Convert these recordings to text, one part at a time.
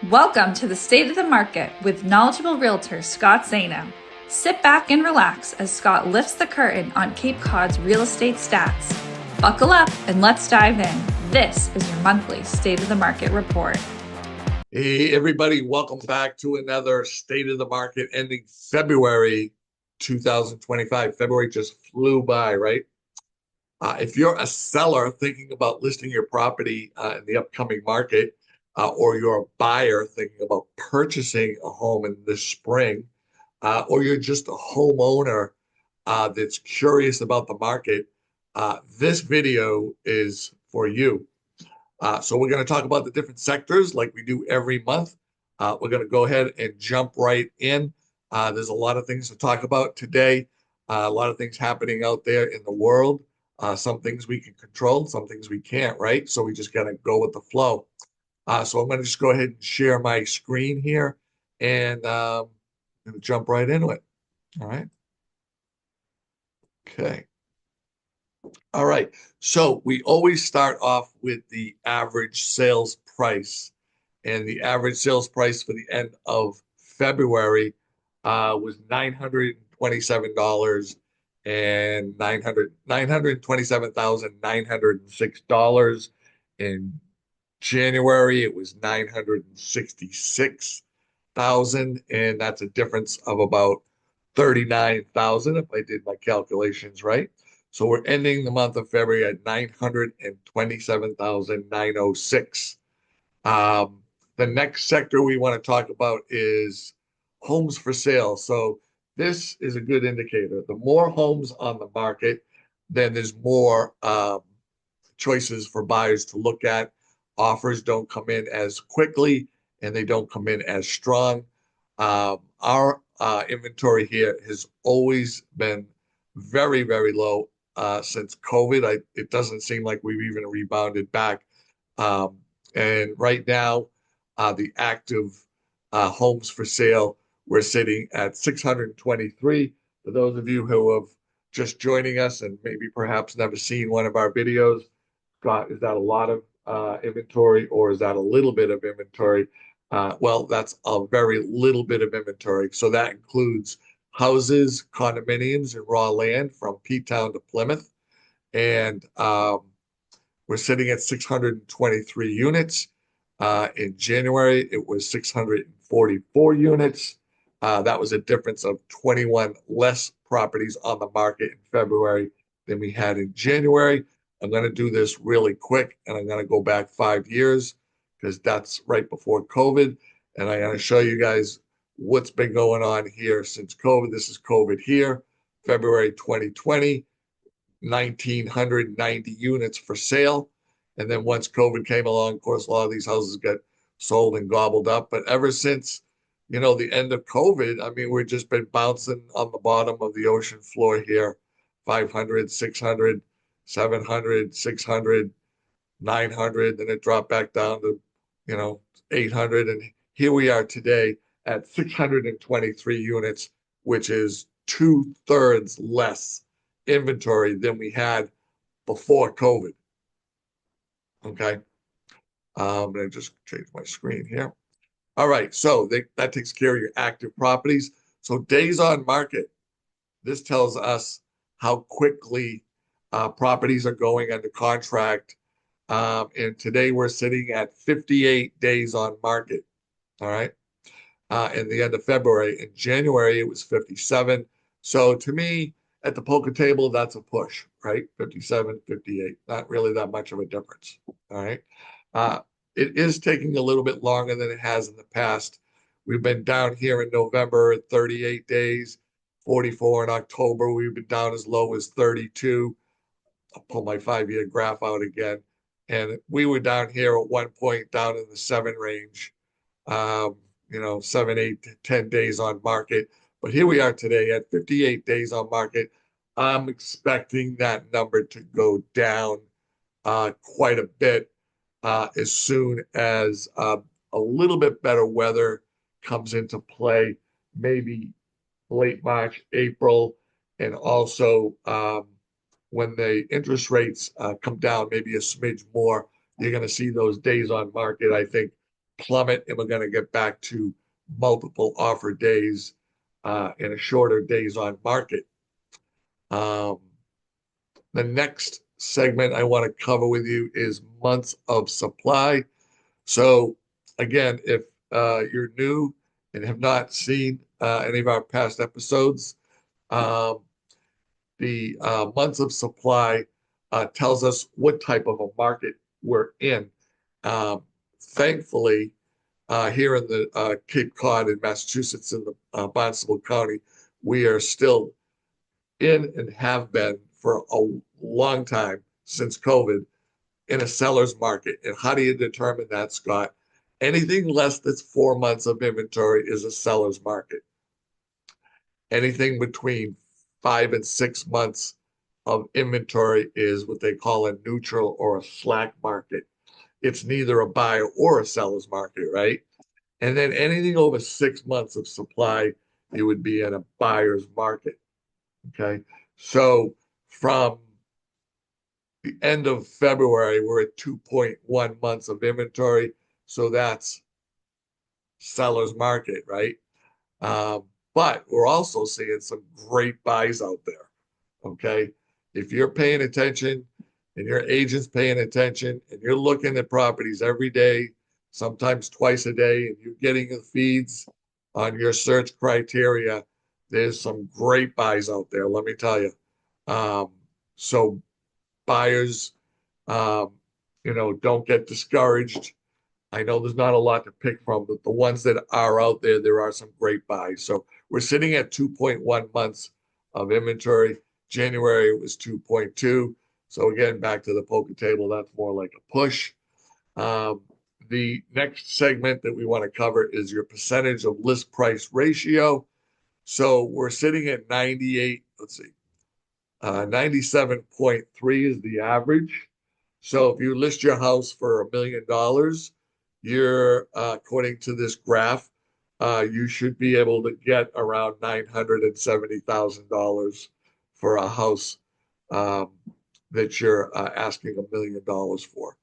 Welcome to the State of the Market with knowledgeable realtor Scott Zaino. Sit back and relax as Scott lifts the curtain on Cape Cod's real estate stats. Buckle up and let's dive in. This is your monthly State of the Market report. Hey, everybody, welcome back to another State of the Market ending February 2025. February just flew by, right? If you're a seller thinking about listing your property in the upcoming market, or you're a buyer thinking about purchasing a home in this spring, or you're just a homeowner that's curious about the market, this video is for you. So we're going to talk about the different sectors like we do every month. We're going to go ahead and jump right in. There's a lot of things to talk about today, a lot of things happening out there in the world. Some things we can control, some things we can't, right? So we just got to go with the flow. So I'm going to just go ahead and share my screen here and jump right into it. All right. Okay. All right. So we always start off with the average sales price. And the average sales price for the end of February was $927 and $927,906. In January, it was 966,000, and that's a difference of about 39,000 if I did my calculations right. So we're ending the month of February at 927,906. The next sector we want to talk about is homes for sale. So this is a good indicator. The more homes on the market, then there's more choices for buyers to look at. Offers don't come in as quickly and they don't come in as strong. Our inventory here has always been very, very low since COVID. It doesn't seem like we've even rebounded back. And right now, the active homes for sale, we're sitting at 623. For those of you who have just joining us and maybe perhaps never seen one of our videos, Scott, is that a lot of inventory or is that a little bit of inventory? Well, that's a very little bit of inventory. So that includes houses, condominiums, and raw land from P-Town to Plymouth. And we're sitting at 623 units. In January, it was 644 units. That was a difference of 21 less properties on the market in February than we had in January. I'm going to do this really quick, and I'm going to go back 5 years because that's right before COVID. And I'm going to show you guys what's been going on here since COVID. This is COVID here, February 2020, 1,990 units for sale. And then once COVID came along, of course, a lot of these houses got sold and gobbled up. But ever since, the end of COVID, I mean, we've just been bouncing on the bottom of the ocean floor here, 500, 600, 700, 600, 900, then it dropped back down to, 800. And here we are today at 623 units, which is 2/3 less inventory than we had before COVID. Okay. I'm going to just change my screen here. All right. So that takes care of your active properties. So days on market, this tells us how quickly properties are going under contract. And today we're sitting at 58 days on market. All right. In the end of February. In January, it was 57. So to me, at the poker table, that's a push, right? 57, 58, not really that much of a difference. All right. It is taking a little bit longer than it has in the past. We've been down here in November at 38 days, 44 in October. We've been down as low as 32. I'll pull my 5-year graph out again. And we were down here at one point down in the 7 range, 7, 8, 10 days on market. But here we are today at 58 days on market. I'm expecting that number to go down quite a bit as soon as a little bit better weather comes into play, maybe late March, April, and also when the interest rates come down maybe a smidge more, you're going to see those days on market, I think, plummet, and we're going to get back to multiple offer days and a shorter days on market. Um, the next segment I want to cover with you is months of supply. So again, if you're new and have not seen any of our past episodes, um, the months of supply tells us what type of a market we're in. Um, Thankfully, here in the Cape Cod in Massachusetts in the Barnstable County, we are still in and have been for a long time since COVID in a seller's market. And how do you determine that, Scott? Anything less than 4 months of inventory is a seller's market. Anything between 5 and 6 months of inventory is what they call a neutral or a slack market. It's neither a buyer or a seller's market, right? And then anything over 6 months of supply, you would be in a buyer's market. Okay. So from the end of February, we're at 2.1 months of inventory. So that's seller's market, right? Um, but we're also seeing some great buys out there. Okay. If you're paying attention and your agent's paying attention and you're looking at properties every day, sometimes twice a day, and you're getting the feeds on your search criteria, there's some great buys out there, let me tell you. Um, so buyers, um, don't get discouraged. I know there's not a lot to pick from, but the ones that are out there, there are some great buys. So we're sitting at 2.1 months of inventory. January was 2.2. So again, back to the poker table, that's more like a push. Um, the next segment that we want to cover is your percentage of list price ratio. So we're sitting at 98, let's see, 97.3 is the average. So if you list your house for $1 million, you're, according to this graph, you should be able to get around $970,000 for a house um, that you're asking $1 million for.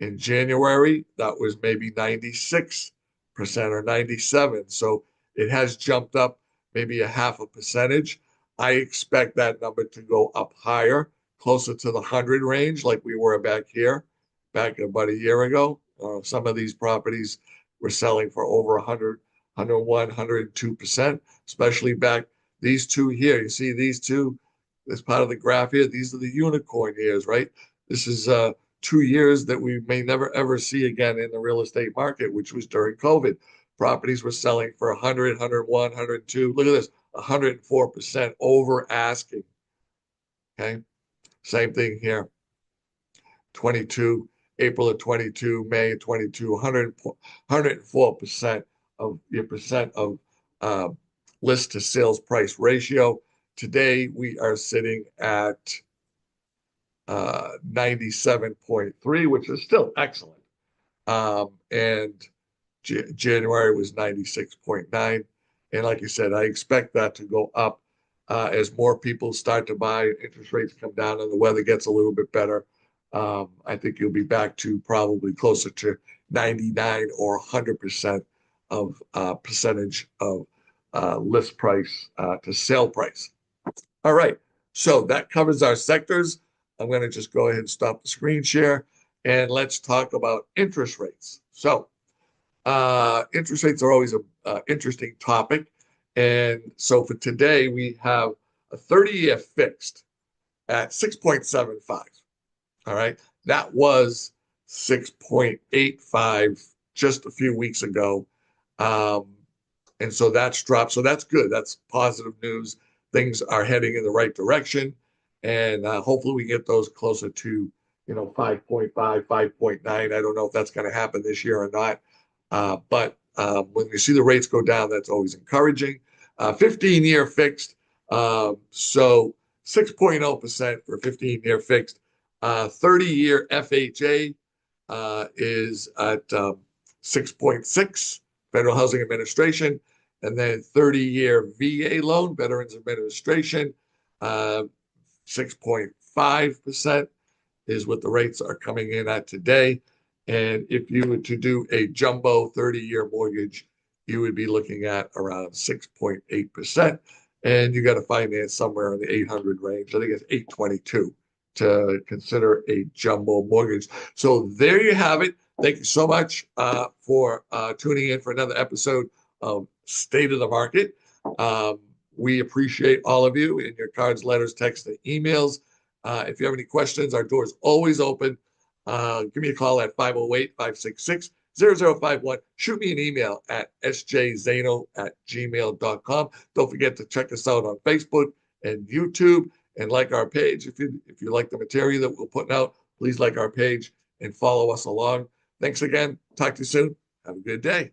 In January, that was maybe 96% or 97. So it has jumped up maybe a half a percentage. I expect that number to go up higher, closer to the 100 range, like we were back here, back about a year ago. Some of these properties were selling for over 100, 101, 102%, especially back these two here. You see these two, as part of the graph here, these are the unicorn years, right? This is 2 years that we may never ever see again in the real estate market, which was during COVID. Properties were selling for 100, 101, 102. Look at this, 104% over asking. Okay. Same thing here. 22, April of 22, May of 22, 104% of your percent of uh, list to sales price ratio. Today, we are sitting at 97.3, which is still excellent. And January was 96.9. And like you said, I expect that to go up as more people start to buy, interest rates come down, and the weather gets a little bit better. I think you'll be back to probably closer to 99 or 100% of percentage of list price to sale price. All right. So that covers our sectors. I'm going to just go ahead and stop the screen share and let's talk about interest rates. So interest rates are always an interesting topic. And so for today, we have a 30-year fixed at 6.75. All right. That was 6.85 just a few weeks ago. Um, and so that's dropped. So that's good. That's positive news. Things are heading in the right direction. And hopefully we get those closer to, 5.5, 5.9. I don't know if that's going to happen this year or not. But when you see the rates go down, that's always encouraging. 15-year fixed. So 6.0% for 15-year fixed. 30-year FHA is at 6.6, Federal Housing Administration, and then 30-year VA loan, Veterans Administration, 6.5% is what the rates are coming in at today. And if you were to do a jumbo 30-year mortgage, you would be looking at around 6.8%. And you got to finance somewhere in the 800 range. I think it's 822 to consider a jumbo mortgage. So there you have it. Thank you so much for tuning in for another episode of State of the Market. We appreciate all of you in your cards, letters, texts, and emails. If you have any questions, our door is always open. Give me a call at 508-566-0051. Shoot me an email at sjzaino@gmail.com. Don't forget to check us out on Facebook and YouTube and like our page. If you like the material that we're putting out, please like our page and follow us along. Thanks again. Talk to you soon. Have a good day.